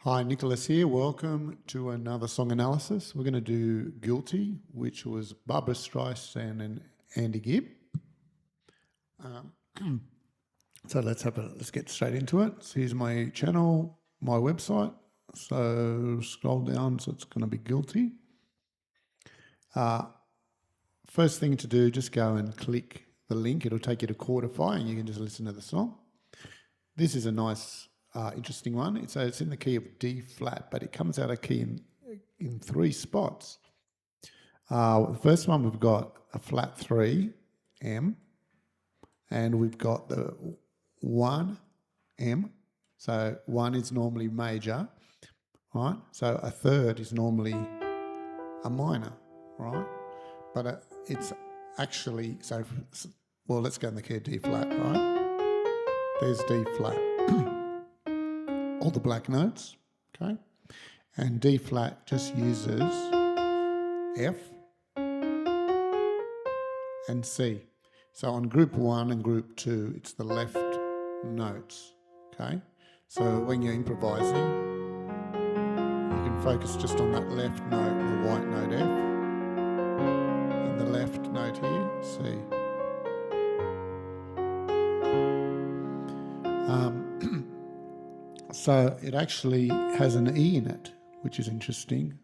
Hi, Nicholas here. Welcome to another song analysis. We're going to do Guilty, which was Barbra Streisand and Andy Gibb. So let's get straight into it. So here's my channel, my website. So scroll down, so it's going to be Guilty. First thing to do, just go and click the link. It'll take you to Quartify and you can just listen to the song. This is a nice interesting one. It's in the key of D flat, but it comes out of key in three spots. The first one, we've got a flat 3 M, and we've got the 1 M. So 1 is normally major, right? So a third is normally a minor, right? But it's actually, well, let's go in the key of D flat, right? There's D flat. All the black notes, okay? And D flat just uses F and C. So on group 1 and group 2, it's the left notes, okay? So when you're improvising, you can focus just on that left note, the white note F, and the left note here, C. So it actually has an E in it, which is interesting,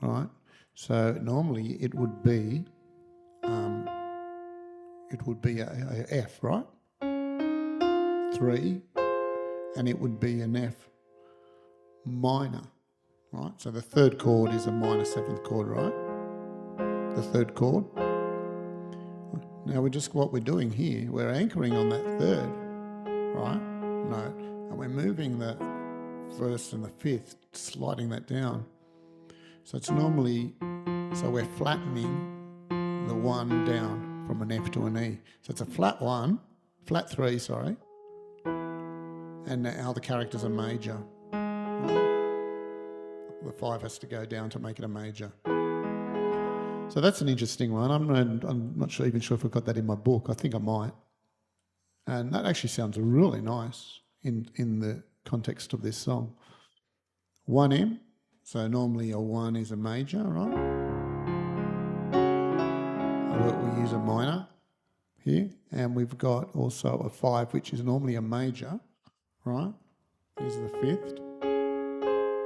right? So normally it would be a F, right? 3, and it would be an F minor, right? So the third chord is a minor 7th chord, right? The third chord. Now what we're doing here, we're anchoring on that third, right? Note, and we're moving the first and the fifth, sliding that down. So it's normally, so we're flattening the 1 down from an F to an E. So it's a flat 1, flat 3, sorry, and now the characters are major. The 5 has to go down to make it a major. So that's an interesting one. I'm not even sure if I've got that in my book. I think I might. And that actually sounds really nice in the context of this song. 1M, so normally a 1 is a major, right? We use a minor here, and we've got also a 5, which is normally a major, right? Here's the 5th,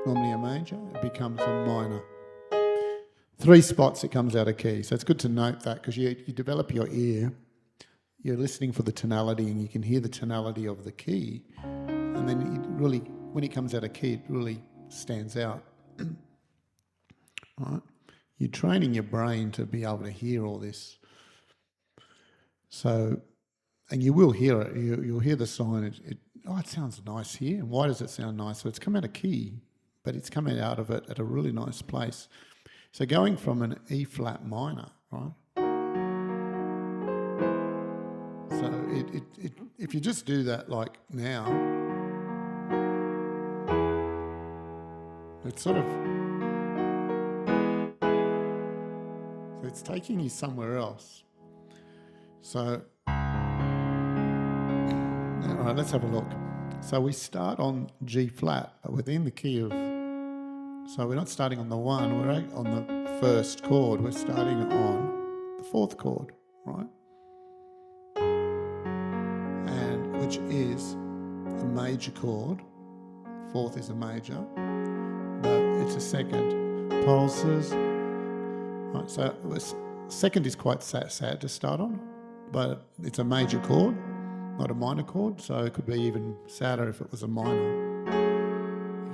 normally a major, it becomes a minor. 3 spots it comes out of key, so it's good to note that because you develop your ear, you're listening for the tonality and you can hear the tonality of the key, and then it really, when it comes out of key, it really stands out. Right? You're training your brain to be able to hear all this. So, and you will hear it. You'll hear the song. It sounds nice here. And why does it sound nice? So it's come out of key, but it's coming out of it at a really nice place. So going from an E flat minor, right? So if you just do that like now, it's sort of, so it's taking you somewhere else. So, all right, let's have a look. So we start on G flat, but within the key of, so we're not starting on the 1, we're on the first chord, we're starting on the 4th chord, right? And which is a major chord. 4th is a major, but it's a 2nd. Pulses. Right, so 2nd is quite sad to start on, but it's a major chord, not a minor chord, so it could be even sadder if it was a minor.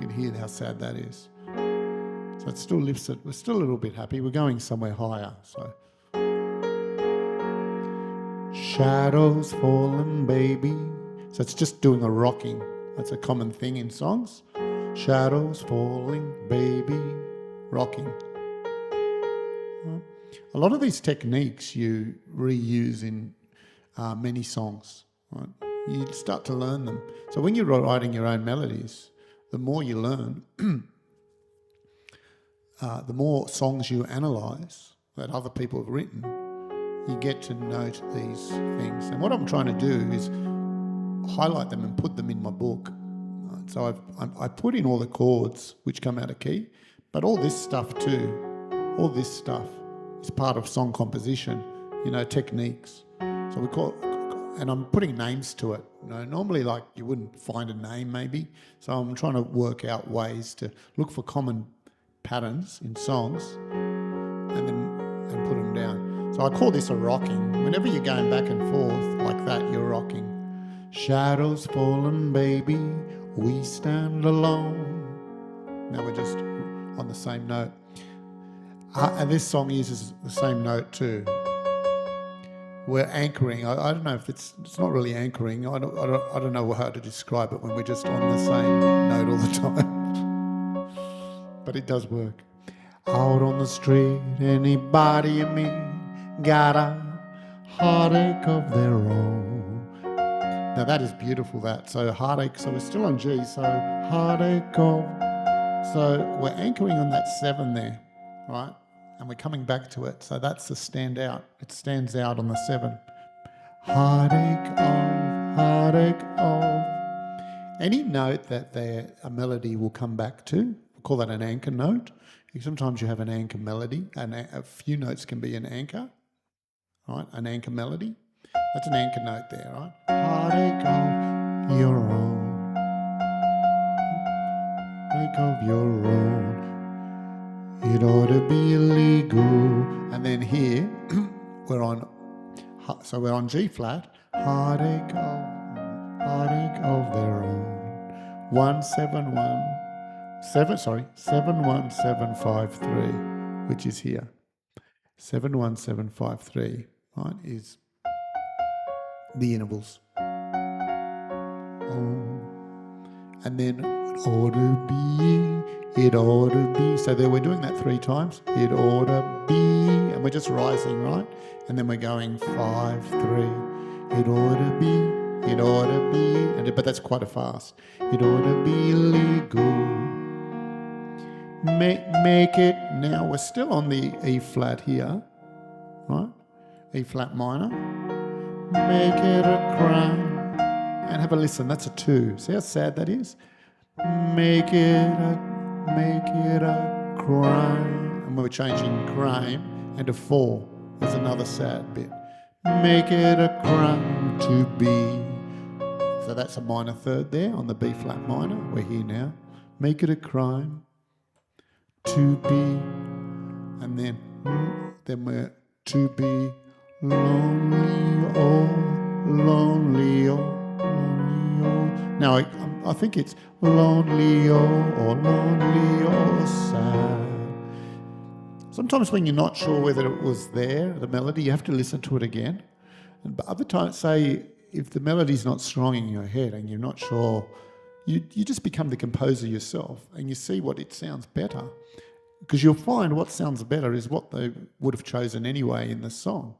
You can hear how sad that is. So it still lifts it. We're still a little bit happy. We're going somewhere higher. So shadows falling, baby. So it's just doing a rocking. That's a common thing in songs. Shadows falling, baby, rocking. A lot of these techniques you reuse in many songs. Right? You start to learn them. So when you're writing your own melodies, the more you learn, the more songs you analyse that other people have written, you get to note these things. And what I'm trying to do is highlight them and put them in my book So I put in all the chords which come out of key, but all this stuff too, all this stuff is part of song composition, techniques. So we call, and I'm putting names to it. Normally, like, you wouldn't find a name maybe. So I'm trying to work out ways to look for common patterns in songs and put them down. So I call this a rocking. Whenever you're going back and forth like that, you're rocking. Shadows falling, baby, we stand alone. Now we're just on the same note. And this song uses the same note too. We're anchoring. I don't know if it's not really anchoring. I don't know how to describe it when we're just on the same note all the time. But it does work. Out on the street, anybody you meet got a heartache of their own. Now that is beautiful, that. So heartache, so we're still on G, so heartache of, so we're anchoring on that 7 there, right? And we're coming back to it. So that's the standout. It stands out on the 7. Heartache of. Any note that a melody will come back to, we'll call that an anchor note. Sometimes you have an anchor melody, and a few notes can be an anchor, right? An anchor melody. That's an anchor note there, right? Heartache of your own. Heartache of your own. It ought to be illegal. And then here, we're on G flat. Heartache of their own. 71753, which is here. 71753, right, is the intervals. And then it ought to be. So there we're doing that 3 times. It ought to be, and we're just rising, right? And then we're going 5, 3. It ought to be, but that's quite a fast. It ought to be legal. Make it, now we're still on the E flat here, right? E flat minor. Make it a crime. And have a listen, that's a 2. See how sad that is? Make it a crime. And we're changing crime and a 4. There's another sad bit. Make it a crime to be. So that's a minor 3rd there on the B flat minor. We're here now. Make it a crime to be. And then we're to be lonely or lonely or lonely or. Now I think it's lonely or sad. Sometimes when you're not sure whether it was there, the melody, you have to listen to it again. And other times, say, if the melody's not strong in your head and you're not sure, you just become the composer yourself and you see what it sounds better. Because you'll find what sounds better is what they would have chosen anyway in the song.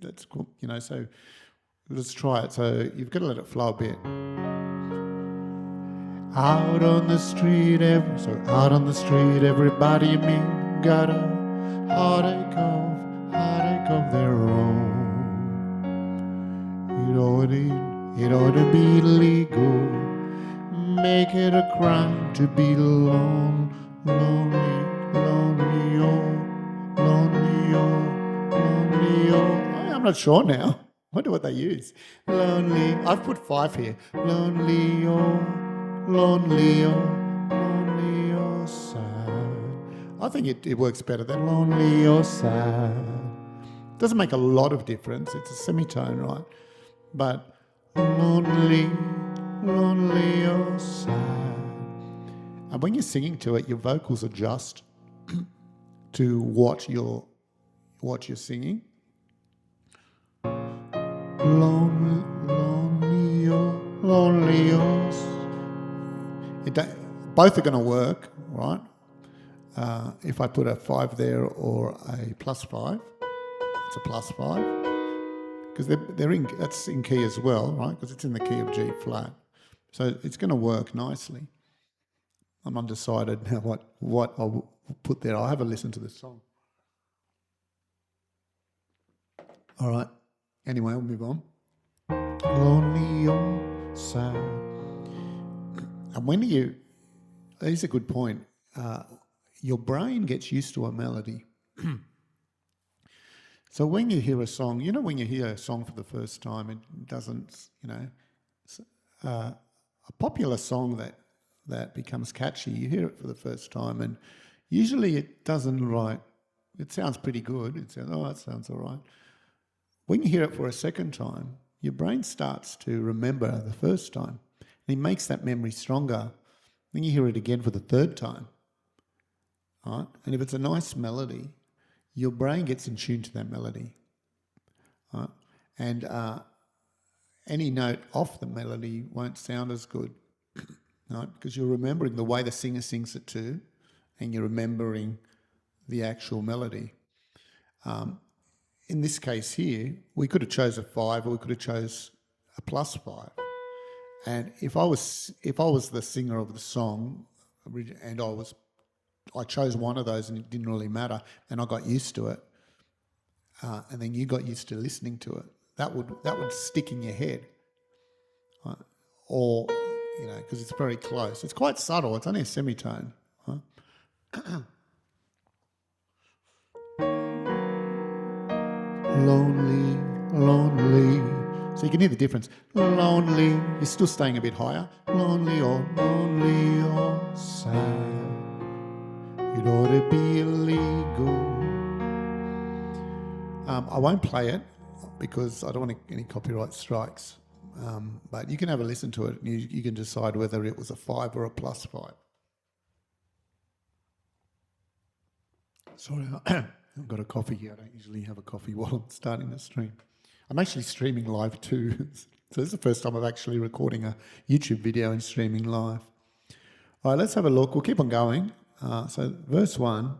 That's cool, so let's try it. So you've got to let it flow a bit. Out on the street, everybody you meet got a heartache of their own. It ought to be legal. Make it a crime to be lonely or. I'm not sure now. I wonder what they use. Lonely. I've put 5 here. Lonely or sad. I think it works better than lonely or sad. Doesn't make a lot of difference. It's a semitone, right? But lonely or sad. And when you're singing to it, your vocals adjust to what you're singing. Lonely or both are going to work, right? If I put a 5 there or a +5, it's a +5 because that's in key as well, right? Because it's in the key of G flat, so it's going to work nicely. I'm undecided now what I'll put there. I'll have a listen to this song. All right. Anyway, we'll move on. Lonely or sad. And here's a good point, your brain gets used to a melody. So when you hear a song, when you hear a song for the first time, it doesn't, a popular song that becomes catchy, you hear it for the first time and usually it doesn't it sounds pretty good. It says, oh, that sounds all right. When you hear it for a second time, your brain starts to remember the first time. And it makes that memory stronger. Then you hear it again for the third time. Right? And if it's a nice melody, your brain gets in tune to that melody. Right? And any note off the melody won't sound as good. Right? Because you're remembering the way the singer sings it too, and you're remembering the actual melody. In this case here, we could have chose a 5 or we could have chose a +5. And if I was the singer of the song and I chose one of those and it didn't really matter and I got used to it, and then you got used to listening to it, that would stick in your head. Right? Or, because it's very close. It's quite subtle. It's only a semitone. Right? Lonely, lonely. So you can hear the difference. Lonely, you're still staying a bit higher. Lonely or sad. It ought to be illegal. I won't play it because I don't want any copyright strikes. But you can have a listen to it and you can decide whether it was a 5 or a +5. Sorry, I've got a coffee here. I don't usually have a coffee while I'm starting the stream. I'm actually streaming live too. So this is the first time I'm actually recording a YouTube video and streaming live. All right, let's have a look. We'll keep on going. So verse 1,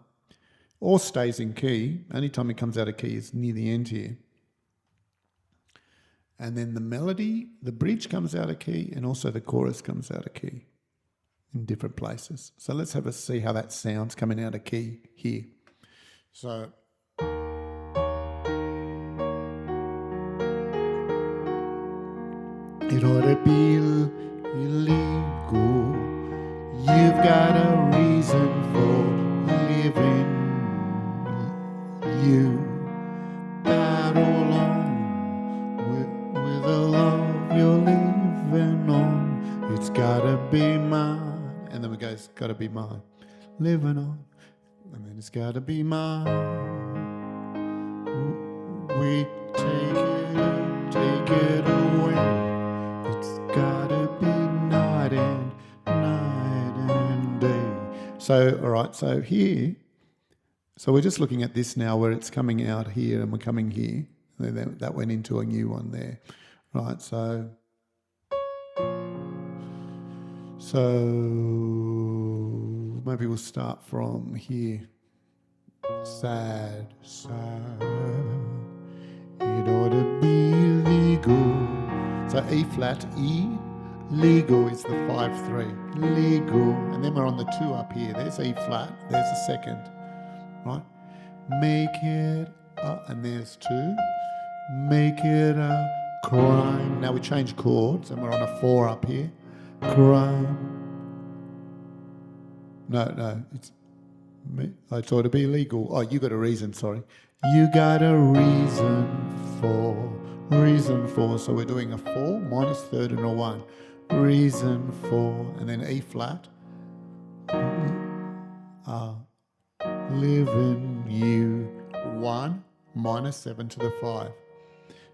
all stays in key. Only time it comes out of key is near the end here. And then the melody, the bridge comes out of key and also the chorus comes out of key in different places. So let's see how that sounds coming out of key here. So it ought to be illegal. You've got a reason for living. You battle on with the love you're living on. It's gotta be mine. And then we go, it's gotta be mine. Living on. And then it's gotta be mine. We take it away. It's gotta be night and day. So, all right, so here, so we're just looking at this now where it's coming out here and we're coming here. That went into a new one there. Right, so maybe we'll start from here. Sad, sad. It ought to be legal. So E flat, E, legal is the 5-3. Legal. And then we're on the 2 up here. There's E flat, there's the second. Right? Make it and there's 2. Make it a crime. Now we change chords and we're on a 4 up here. Crime. No, it's ought to be legal. Oh, you got a reason, sorry. You got a reason for. So we're doing a 4 minus third and a 1. Reason for, and then E flat. Living you 1 minus 7 to the 5.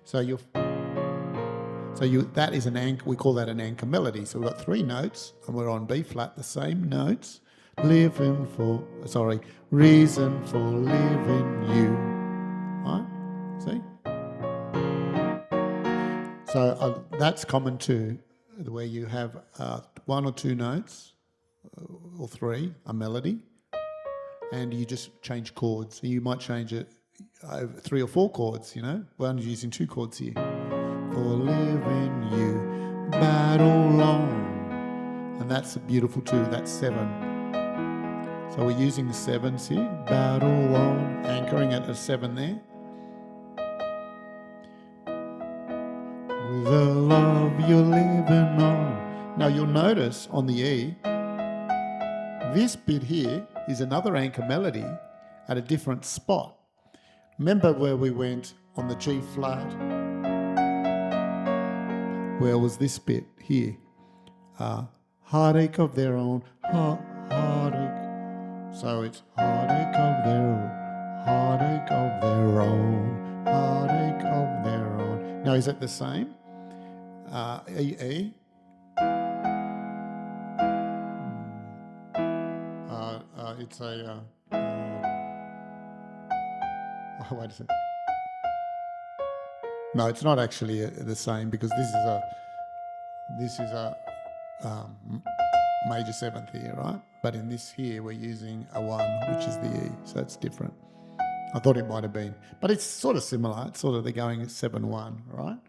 So that is an anchor. We call that an anchor melody. So we've got 3 notes, and we're on B flat, the same notes. Reason for living you. Right? See? So that's common too, where you have 1 or 2 notes, or 3, a melody, and you just change chords. So you might change it over 3 or 4 chords, We're only using 2 chords here. For living you, battle on. And that's beautiful too, that's 7. So we're using the 7s here, battle on, anchoring at a 7 there. With the love you're living on, Now you'll notice on the E, this bit here is another anchor melody at a different spot. Remember where we went on the G flat? Where was this bit here? Heartache of their own, heartache. So it's heartache of their own, heartache of their own, heartache of their own. Now is that the same? E. It's a. Oh, wait a second. No, it's not actually the same because this is a major seventh here, right? But in this here, we're using a 1, which is the E, so it's different. I thought it might have been, but it's sort of similar. It's sort of they're going 7-1, right?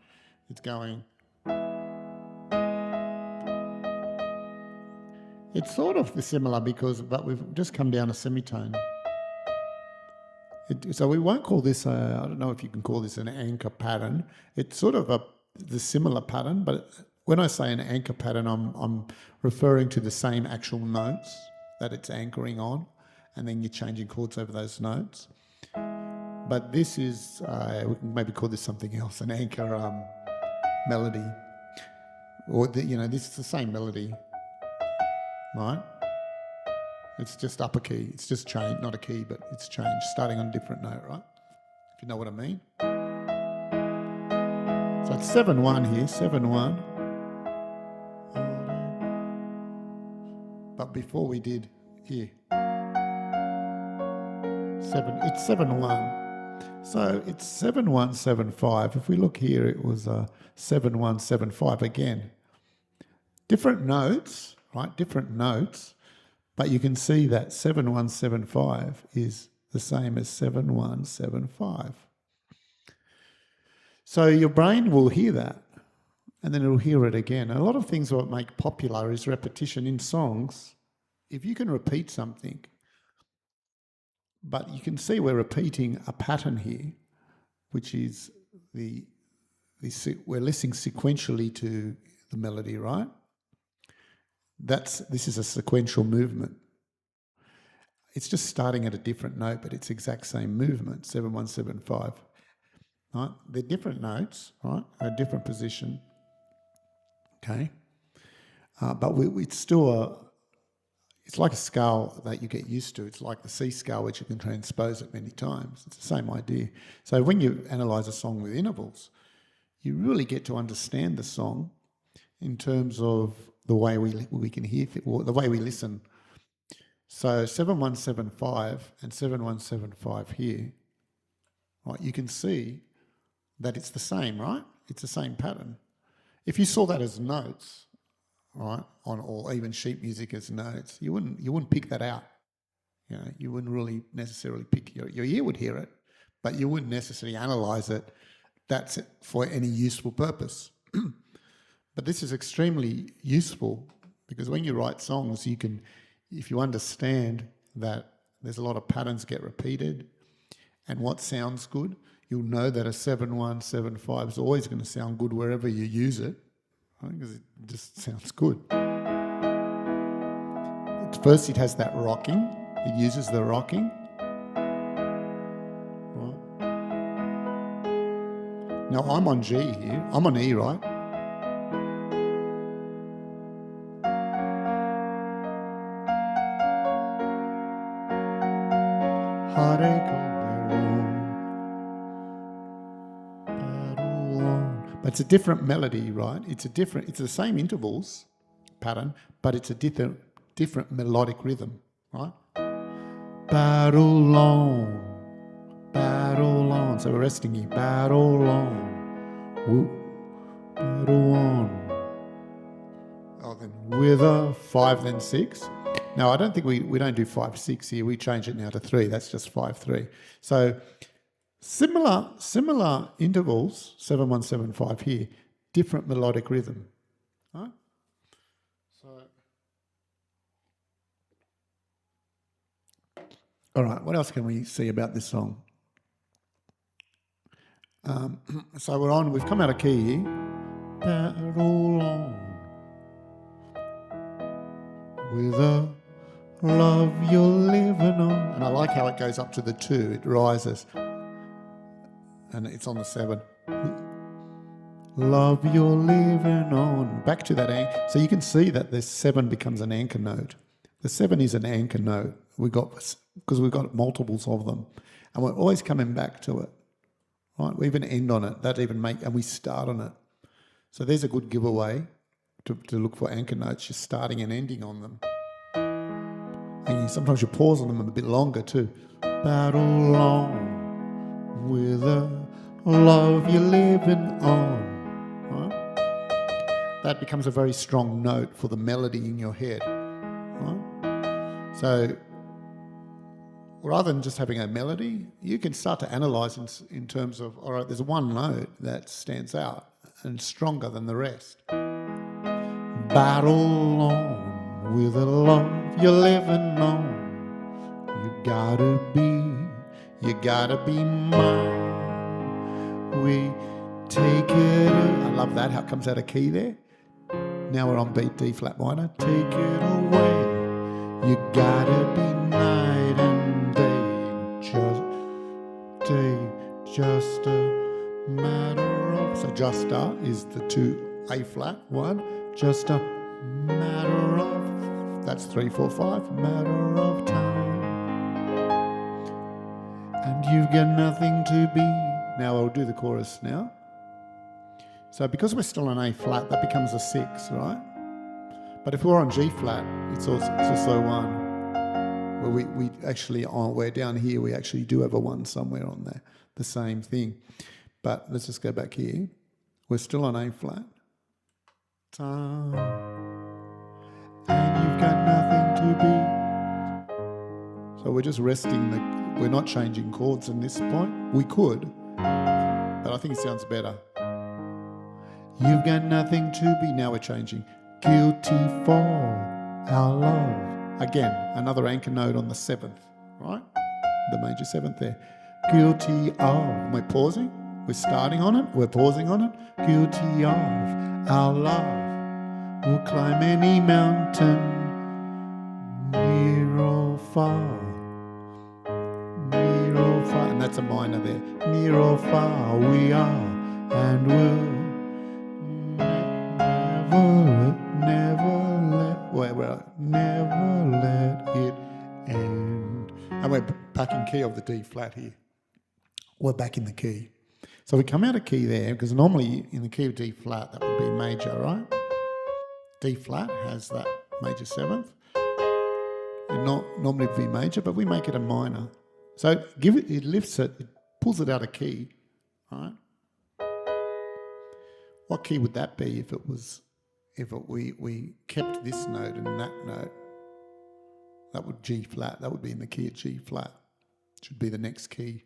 It's going. It's sort of similar but we've just come down a semitone. So we won't call this, I don't know if you can call this an anchor pattern. It's sort of the similar pattern, but when I say an anchor pattern, I'm referring to the same actual notes that it's anchoring on, and then you're changing chords over those notes. But this is, we can maybe call this something else, an anchor melody. Or, this is the same melody, right? It's just upper key. It's just changed, not a key, but it's changed, starting on a different note, right? If you know what I mean. So it's 7-1 here, 7-1. But before we did here, it's 7-1. So it's 7-1, 7-5. If we look here, it was 7-1, 7-5 again. Different notes, right? Different notes. But you can see that 7-1, 7-5 is the same as 7-1, 7-5. So your brain will hear that, and then it'll hear it again. A lot of things what make popular is repetition in songs. If you can repeat something, but you can see we're repeating a pattern here, which is we're listening sequentially to the melody, right? This is a sequential movement. It's just starting at a different note, but it's exact same movement, 7-1, 7-5. Right? They're different notes, right? A different position. Okay. But it's still it's like a scale that you get used to. It's like the C scale, which you can transpose it many times. It's the same idea. So when you analyse a song with intervals, you really get to understand the song in terms of the way we can hear, the way we listen. So 7-1, 7-5 and 7-1, 7-5 here, right? You can see that it's the same, right? It's the same pattern. If you saw that as notes, right, or even sheet music as notes, you wouldn't pick that out. You wouldn't really necessarily pick your ear would hear it, but you wouldn't necessarily analyse it. That's it for any useful purpose. But this is extremely useful because when you write songs, you can, if you understand that there's a lot of patterns get repeated and what sounds good, you'll know that a 7-1, 7-5 is always going to sound good wherever you use it, right? Because it just sounds good. First, it has that rocking. It uses the rocking. Right. Now, I'm on G here. I'm on E, right? Heartache of their own, battle on. But it's a different melody, right? It's the same intervals pattern, but it's a different melodic rhythm, right? Battle on, battle on. So we're resting here. Battle on, woo, battle on. Oh, then with a 5, then 6. Now, I don't think we don't do 5-6 here. We change it now to 3. That's just 5-3. So similar intervals, 7-1, 7-5 here, different melodic rhythm. Right? So, all right, what else can we see about this song? So we've come out of key here. Battle on. with a love you're living on. And I like how it goes up to the 2, it rises. And it's on the 7. Love you're living on. Back to that anchor. So you can see that the 7 becomes an anchor note. The 7 is an anchor note. Because we've got multiples of them. And we're always coming back to it. Right? We even end on it. And we start on it. So there's a good giveaway to look for anchor notes. You're starting and ending on them. And sometimes you pause on them a bit longer too. Battle on with a love you're living on. Right? That becomes a very strong note for the melody in your head. Right? So rather than just having a melody, you can start to analyse in terms of, all right, there's one note that stands out and stronger than the rest. Battle on with a love you're living on. You gotta be mine. We take it. I love that, how it comes out of key there. Now we're on beat D flat minor. Take it away. You gotta be night and day. Just a matter of. So just a is the 2 A flat 1. Just a matter of. That's 3, 4, 5. Matter of time. And you've got nothing to be. Now I'll do the chorus now. So because we're still on A flat, that becomes a 6, right? But if we're on G flat, it's also 1. Where we actually, we're down here, we actually do have a 1 somewhere on there. The same thing. But let's just go back here. We're still on A flat. Time. And you've got nothing to be. So we're just resting we're not changing chords in this point. We could, but I think it sounds better. You've got nothing to be. Now we're changing. Guilty for our love. Again, another anchor note on the 7th, right? The major 7th there. Guilty of. We're pausing. We're starting on it. We're pausing on it. Guilty of our love. We'll climb any mountain, near or far. Near or far. And that's a minor there. Near or far we are, and we'll never let it end. And we're back in key of the D flat here. We're back in the key. So we come out of key there, because normally in the key of D flat, that would be major, right? D flat has that major 7th. It normally would be major, but we make it a minor. So it lifts it, it pulls it out of key, right? What key would that be we kept this note and that note? That would G flat. That would be in the key of G flat. Should be the next key.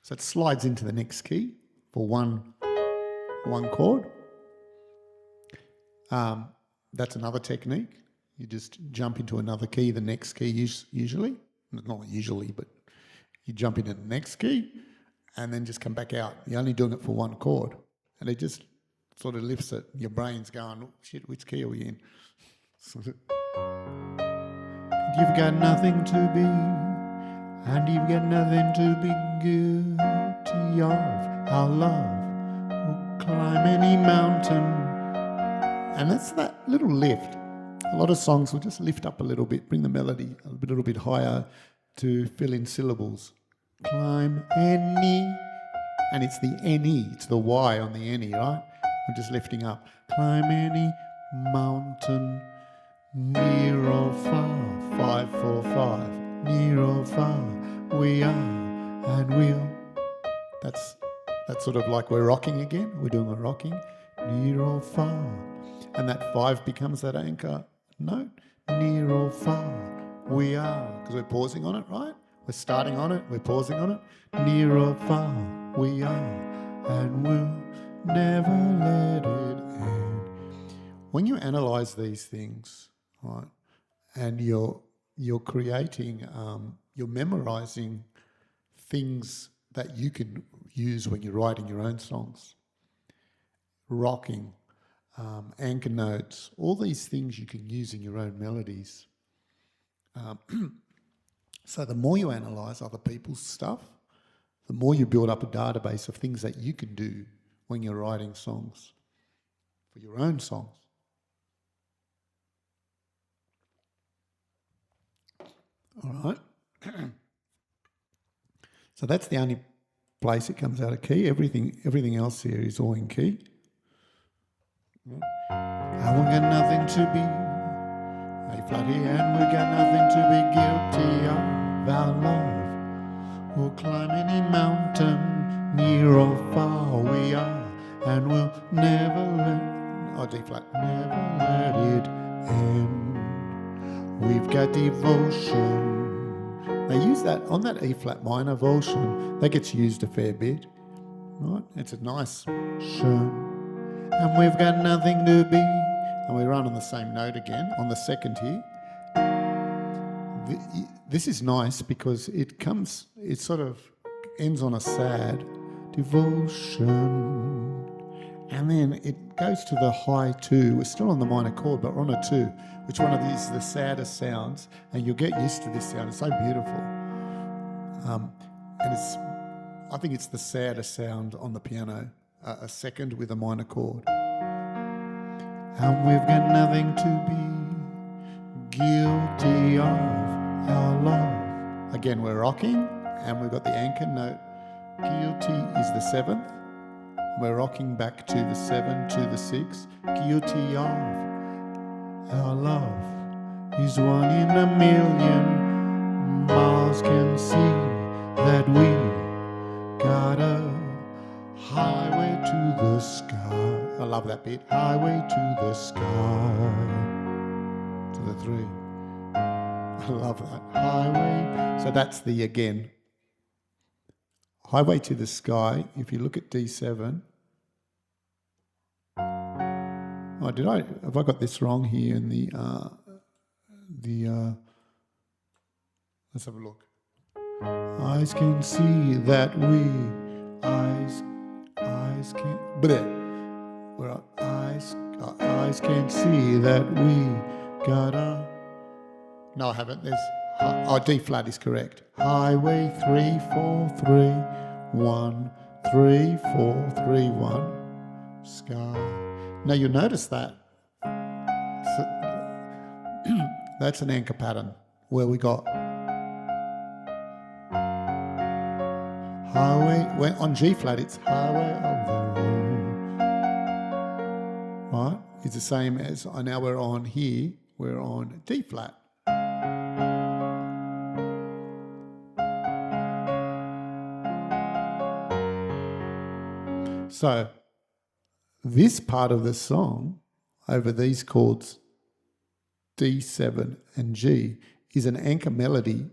So it slides into the next key for one chord. That's another technique. You just jump into another key, the next key usually. Not usually, but you jump into the next key and then just come back out. You're only doing it for one chord. And it just sort of lifts it. Your brain's going, oh, shit, which key are we in? You've got nothing to be, and you've got nothing to be guilty of. Our love will climb any mountain. And that's that little lift. A lot of songs will just lift up a little bit, bring the melody a little bit higher to fill in syllables. Climb any, and it's the any, it's the Y on the any, right? We're just lifting up. Climb any mountain, near or far. 5, 4, 5. Near or far we are, and we'll. That's sort of like we're rocking again. We're doing a rocking. Near or far. And that 5 becomes that anchor note. Near or far we are. Because we're pausing on it, right? We're starting on it. We're pausing on it. Near or far we are, and we'll never let it end. When you analyse these things, right, and you're creating, you're memorising things that you can use when you're writing your own songs. Rocking, anchor notes, all these things you can use in your own melodies. So the more you analyse other people's stuff, the more you build up a database of things that you can do when you're writing songs, for your own songs. All right. So that's the only place it comes out of key. Everything else here is all in key. I won't get nothing to be A flat here, and we got nothing to be guilty of. Our love will climb any mountain, near or far we are, and we'll never let, D flat, never let it end. We've got devotion. They use that on that E flat minor Voltion. That gets used a fair bit. Right? It's a nice shun. And we've got nothing to be. And we run on the same note again on the second here. This is nice because it sort of ends on a sad devotion. And then it goes to the high 2. We're still on the minor chord, but we're on a 2. Which one of these is the saddest sounds? And you'll get used to this sound. It's so beautiful. And I think it's the saddest sound on the piano, a second with a minor chord. And we've got nothing to be guilty of our love. Again, we're rocking, and we've got the anchor note. Guilty is the 7th. We're rocking back to the 7 to the 6. Guilty of our love is 1 in a million. Mars can see that we got a highway to the sky. I love that bit. Highway to the sky. To the 3. I love that. Highway. So that's the, again, highway to the sky. If you look at D7. Oh, have I got this wrong here in the let's have a look. Eyes can see that we, eyes can, bleh. Where eyes can see that we got a, no I haven't, there's, D flat is correct. Highway 3 4 3 1 3 4 3 1 sky. Now you'll notice that that's an anchor pattern where we got highway, when on G flat it's highway of the road. Right? It's the same as now we're on here, we're on D flat. So this part of the song over these chords D7 and G is an anchor melody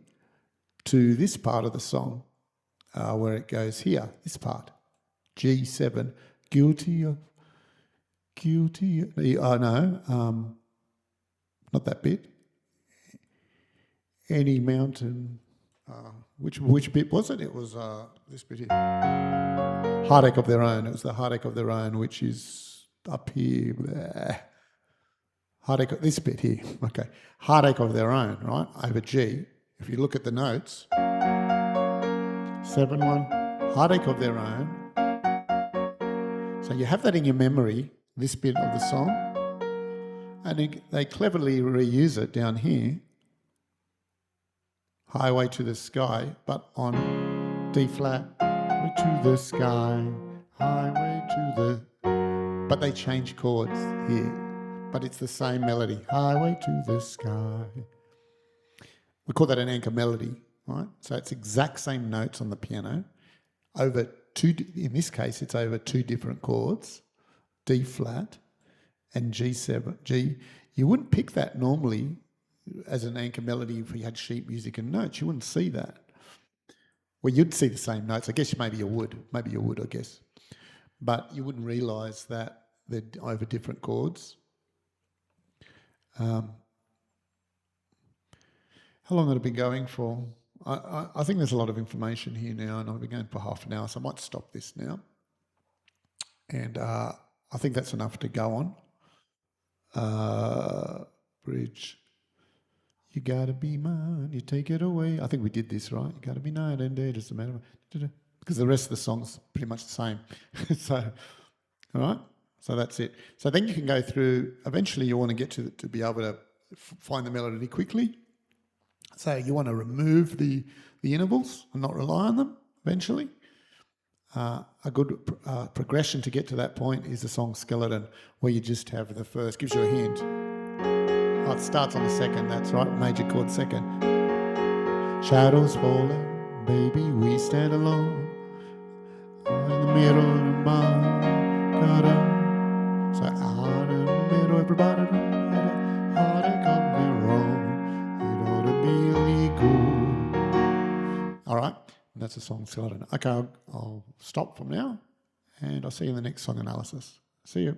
to this part of the song where it goes here, this part, G7, guilty of, not that bit, any mountain, which bit was it? It was this bit here. Heartache of Their Own. It was the Heartache of Their Own, which is up here. Bleh. Heartache, this bit here. Okay. Heartache of Their Own, right? Over G. If you look at the notes, 7-1, Heartache of Their Own. So you have that in your memory, this bit of the song, and they cleverly reuse it down here. Highway to the Sky, but on D flat. To the sky, highway to the, but they change chords here, but it's the same melody, highway to the sky. We call that an anchor melody, right? So it's exact same notes on the piano over two, in this case it's over 2 different chords, D flat and G7, G. You wouldn't pick that normally as an anchor melody if we had sheet music and notes. You wouldn't see that. Well, you'd see the same notes. I guess maybe you would, I guess. But you wouldn't realise that they're over different chords. How long have I been going for? I think there's a lot of information here now, and I've been going for half an hour, so I might stop this now. And I think that's enough to go on. Bridge. You gotta be mine, you take it away. I think we did this, right? You gotta be night and day, just a matter of... Because the rest of the song's pretty much the same. So, all right? So that's it. So then you can go through, eventually you want to get to be able to find the melody quickly. So you want to remove the intervals and not rely on them eventually. A good progression to get to that point is the song Skeleton, where you just have the first, gives you a hint. Oh, it starts on the second, that's right, major chord second. Shadows falling, baby, we stand alone. In the middle of my garden. So out in the middle, everybody, heartache of their own. It ought to be illegal. All right, that's a song Skeleton. Okay, I'll stop from now, and I'll see you in the next song analysis. See you.